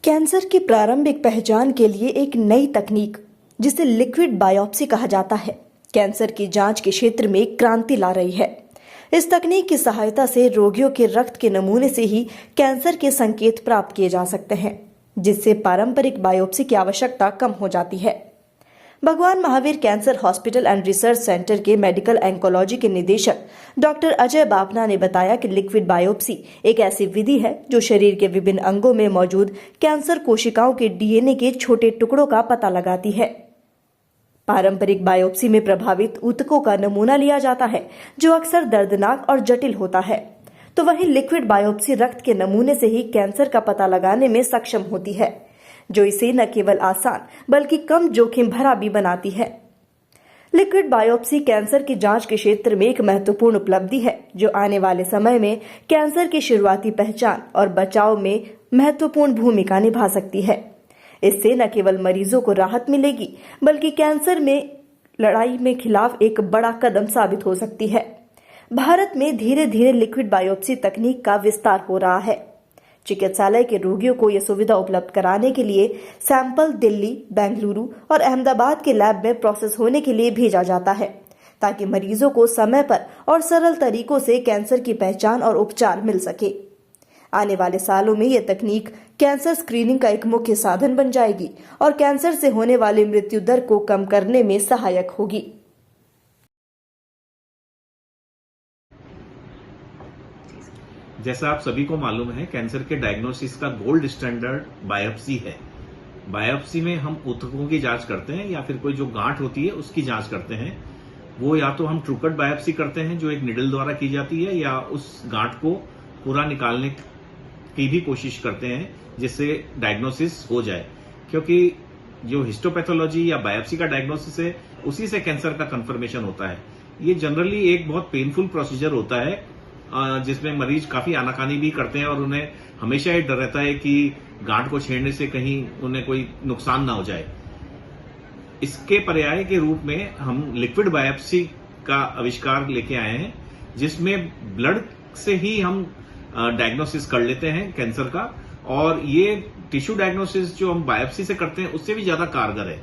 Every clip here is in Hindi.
कैंसर की प्रारंभिक पहचान के लिए एक नई तकनीक जिसे लिक्विड बायोप्सी कहा जाता है, कैंसर की जांच के क्षेत्र में एक क्रांति ला रही है। इस तकनीक की सहायता से रोगियों के रक्त के नमूने से ही कैंसर के संकेत प्राप्त किए जा सकते हैं, जिससे पारंपरिक बायोप्सी की आवश्यकता कम हो जाती है। भगवान Mahavir cancer hospital and research centre के मेडिकल एंकोलॉजी के निदेशक डॉक्टर अजय बापना ने बताया कि लिक्विड बायोप्सी एक ऐसी विधि है जो शरीर के विभिन्न अंगों में मौजूद कैंसर कोशिकाओं के डीएनए के छोटे टुकड़ों का पता लगाती है। पारंपरिक बायोप्सी में प्रभावित ऊतकों का नमूना लिया जाता है, जो अक्सर दर्दनाक और जटिल होता है, तो वहीं लिक्विड बायोप्सी रक्त के नमूने से ही कैंसर का पता लगाने में सक्षम होती है, जो इसे न केवल आसान बल्कि कम जोखिम भरा भी बनाती है। लिक्विड बायोप्सी कैंसर की जांच के क्षेत्र में एक महत्वपूर्ण उपलब्धि है, जो आने वाले समय में कैंसर की शुरुआती पहचान और बचाव में महत्वपूर्ण भूमिका निभा सकती है। इससे न केवल मरीजों को राहत मिलेगी, बल्कि कैंसर में लड़ाई में खिलाफ एक बड़ा कदम साबित हो सकती है। भारत में धीरे धीरे लिक्विड बायोप्सी तकनीक का विस्तार हो रहा है। चिकित्सालय के रोगियों को यह सुविधा उपलब्ध कराने के लिए सैंपल दिल्ली, बेंगलुरु और अहमदाबाद के लैब में प्रोसेस होने के लिए भेजा जाता है, ताकि मरीजों को समय पर और सरल तरीकों से कैंसर की पहचान और उपचार मिल सके। आने वाले सालों में यह तकनीक कैंसर स्क्रीनिंग का एक मुख्य साधन बन जाएगी और कैंसर से होने वाली मृत्यु दर को कम करने में सहायक होगी। जैसा आप सभी को मालूम है, कैंसर के डायग्नोसिस का गोल्ड स्टैंडर्ड बायोप्सी है। बायोप्सी में हम ऊतकों की जांच करते हैं या फिर कोई जो गांठ होती है उसकी जांच करते हैं। वो या तो हम ट्रूकट बायोप्सी करते हैं जो एक निडल द्वारा की जाती है, या उस गांठ को पूरा निकालने की भी कोशिश करते हैं जिससे डायग्नोसिस हो जाए, क्योंकि जो हिस्टोपैथोलॉजी या बायोप्सी का डायग्नोसिस है उसी से कैंसर का कंफर्मेशन होता है। ये जनरली एक बहुत पेनफुल प्रोसीजर होता है, जिसमें मरीज काफी आनाकानी भी करते हैं और उन्हें हमेशा ये डर रहता है कि गांठ को छेड़ने से कहीं उन्हें कोई नुकसान ना हो जाए। इसके पर्याय के रूप में हम लिक्विड बायोप्सी का आविष्कार लेके आए हैं, जिसमें ब्लड से ही हम डायग्नोसिस कर लेते हैं कैंसर का, और ये टिश्यू डायग्नोसिस जो हम बायोप्सी से करते हैं उससे भी ज्यादा कारगर है।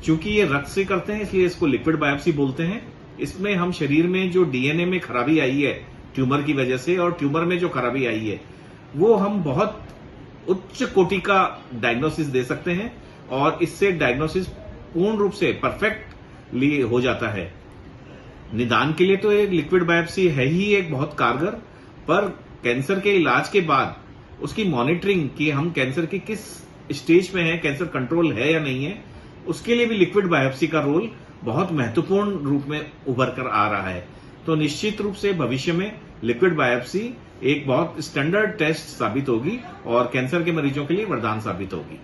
चूंकि ये रक्त से करते हैं इसलिए इसको लिक्विड बायोप्सी बोलते हैं। इसमें हम शरीर में जो डीएनए में खराबी आई है ट्यूमर की वजह से, और ट्यूमर में जो खराबी आई है वो हम बहुत उच्च कोटि का डायग्नोसिस दे सकते हैं, और इससे डायग्नोसिस पूर्ण रूप से परफेक्टली हो जाता है। निदान के लिए तो एक लिक्विड बायोप्सी है ही एक बहुत कारगर, पर कैंसर के इलाज के बाद उसकी मॉनिटरिंग कि हम कैंसर की किस स्टेज में है, कैंसर कंट्रोल है या नहीं है, उसके लिए भी लिक्विड बायोप्सी का रोल बहुत महत्वपूर्ण रूप में उभर कर आ रहा है। तो निश्चित रूप से भविष्य में लिक्विड बायोप्सी एक बहुत स्टैंडर्ड टेस्ट साबित होगी और कैंसर के मरीजों के लिए वरदान साबित होगी।